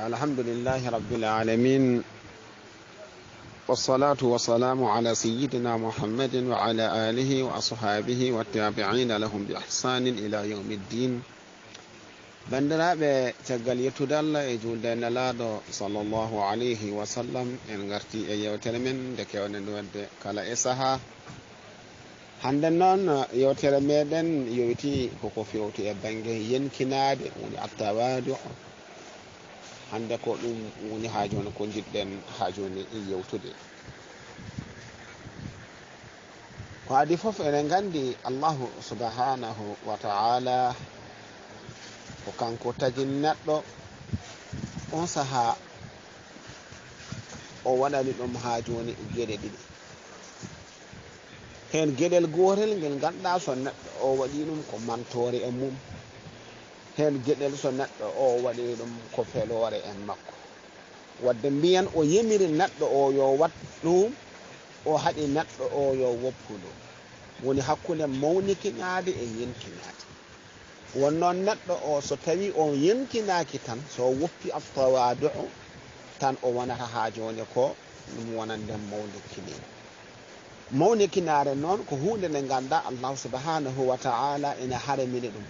الحمد لله رب العالمين، والصلاة والسلام على سيدنا محمد وعلى آله وأصحابه والتابعين لهم بإحسان إلى يوم الدين. bandiraɓe caggal yettude Allah e julde nelaɗo sallllahu alayhi wa sallam, en garti e yewtere men nde kewnen wadde kala e saaha. hande noon yewtere meɗen yowiti koko fewti e banggue yenkinade woni attawadu. hande ko ɗum woni ha joni ko jiɗɗen ha joni yewtude. ko adi foof enen gandi Allahu subhanahu wa ta'ala ko kanko tagi neɗɗo on saaha o waɗani ɗum ha joni gueɗe ɗiɗi. hen gueɗel gotel ngel ganduɗa so neɗɗo o waɗi ɗum ko mantore e mum, hen gueɗel so neɗɗo o waɗi ɗum ko felore en makko. wadde mbiyan o yemiri neɗɗo o yo wat ɗum, o haɗi neɗɗo o yo woppu ɗum. woni hakkude mawnikinade e yenkinade. wonnoon neɗɗo o so tawi o yenkinaki tan, so woppi attawadu tan o wonata ha joni ko ɗum wonande mawnikinare noon ko hunde nde ganduɗa Allah subhanahu wa ta'ala ina haramini ɗum.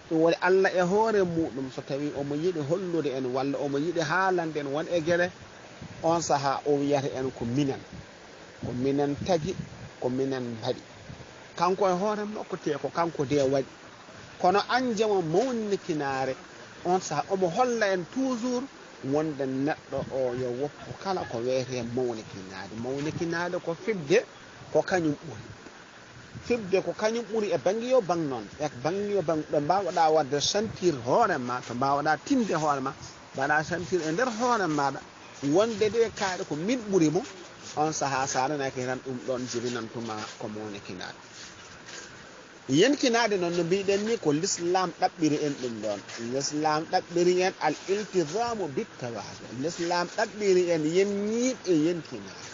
ɗum woni Allah e hoore muɗum so tawi omo yiɗi hollude en walla omo yiɗi haalande en won e gueɗe, on saaha o wiyata en ko minen tagi, ko minen mbaɗi. kanko e hoore makko te ko kanko de waɗi. kono anjemo mawnikinare on saaha omo holla en toujours wonde neɗɗo o yo woppu kala ko weyete mawnikinade ko fibde ko kañum ɓuuri. fibde ko kañum ɓuuri e banggue yo bang noon, e banggue yo bang ɗo mbawɗa wadde sentir hoorema, to mbawɗa tinde hoorema, mbaɗa sentir e nder hoore maɗa wonde de kaaɗe ko min ɓuuri mo, on saaha saranaki tan ɗum ɗon jibinantuma ko mawnikinade. yenkinade noon no mbiɗen ni ko l'islam ɗaɓɓiri en ɗum ɗon. l'islam ɗaɓɓiri en al iltisamu bittawadu. l'islam ɗaɓɓiri en yen ñiiɓ e yenkinare,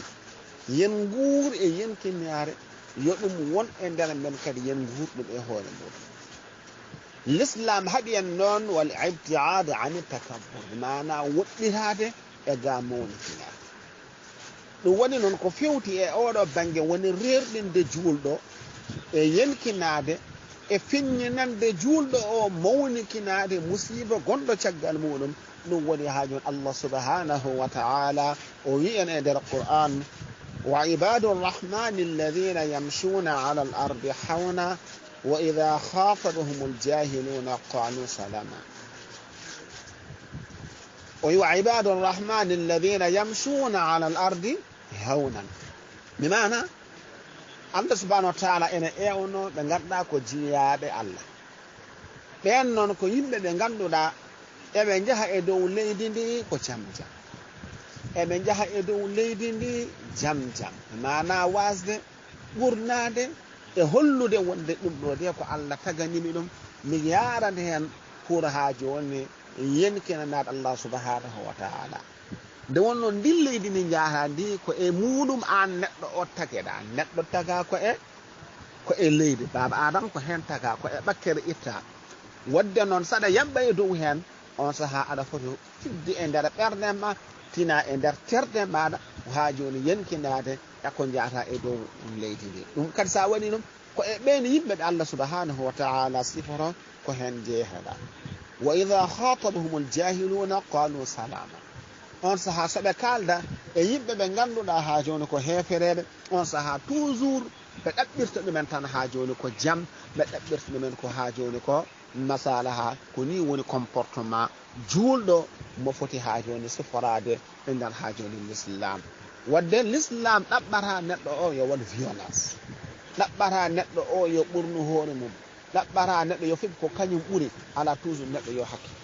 yen guur e yenkinare, yo ɗum won e nder men kadi yen guur ɗum e hoore muɗum. l'islam haɗi en noon wal ibtiad ani takabbur, mana woɗɗirade e ga mawnikinade. ɗum woni noon ko fewti e oɗo banggue woni rerɗinde juulɗo e yenkinade e finñinande juulɗo o mawnikinade musiba gonɗo caggal muɗum. ɗum woni ha joni Allah subhanahu wa ta'ala o wi en e nder Qur'an: wa ibadu rrahmani alladhina yamshuna ala al ardi hawna wa idha khatabahum aljahiluna qalu salama. o wi wa ibadu rrahmani alladhina yamshuna ala al ardi hawnan, bimana Allah subhanahu wa ta'ala ene ewno ɓe ganduɗa ko jiyaɓe Allah. ɓen noon ko yimɓe ɓe ganduɗa eɓe jaaha e dow leydi ndi ko jam jam, eɓe jaaha e dow leydi ndi jam jam, mana wasde ɓurnade e hollude wonde ɗum ɗo de ko Allah taganimi ɗum, mi yarande hen pour ha joni yenkinanade Allah subhanahu wa ta'ala. nde wonno ndin leydi ndi jaaha ndi ko e muɗum an neɗɗo o tageɗa. neɗɗo taga ko e leydi baba adam ko hen taga ko e ɓakkere itta. wadde noon saɗa yaɓɓa e dow hen, on saaha aɗa foti fidde e nder ɓerde ma, tina e nder terɗe maɗa ha joni yenkinade e ko jata e dow leydi ndi. ɗum kadi sa waɗi ɗum ko e ɓen yimɓe ɓe Allah subhanahu wa ta'ala sifoto ko hen jeeheɗa. wa idha khatabahum aljahiluna qalu salama. on saaha soɓe kalda e yimɓe ɓe ganduɗa ha joni ko hefereɓe, on saaha toujours ɓe ɗaɓɓirta ɗumen tan ha joni ko jaam, ɓe ɗaɓɓirta ɗumen ko ha joni ko masalaha. ko ni woni comportement juulɗo mo foti ha joni siforade e nder ha joni l'islam. wadde l'islam ɗaɓɓata neɗɗo o yo waɗ violence, ɗaɓɓata neɗɗo o yo ɓurnu hoore mum, ɗaɓɓata neɗɗo yo fiɓ ko kañum ɓuuri. ala toujours neɗɗo yo hakke